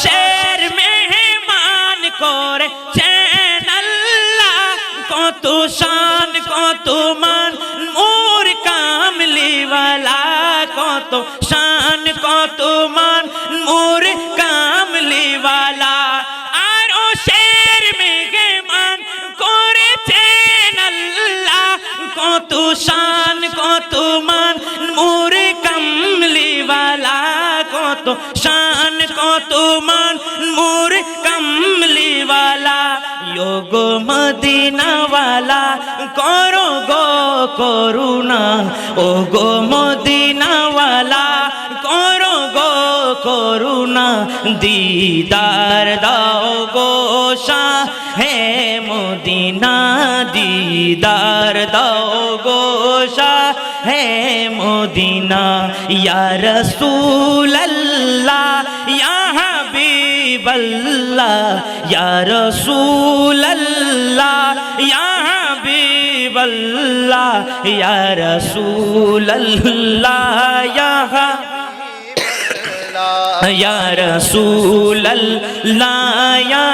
আরশের মেহমান করেছেন আল্লাহ, কত শান কত মান মোর কামলিওয়ালা, কত শান কত মান মোর কামলিওয়ালা। আরশের মেহমান করেছেন আল্লাহ, কত শান কত মান মোর কামলিওয়ালা, কত শান কত মান মোর কামলিওয়ালা। গো মদিনাওয়ালা করো গো করুণা, ও গো মদিনাওয়ালা করো গো করুণা, দিদার দাও গো শাহে মদিনা, দিদার দাও গো শাহে মদিনা। ইয়া রাসূলুল্লাহ ইয়া হাবিবাল্লাহ, ইয়া রাসূলুল্লাহ ইয়া হাবিবাল্লাহ, ইয়া রাসূলুল্লাহ ইয়া রাসূলুল্লাহ ইয়া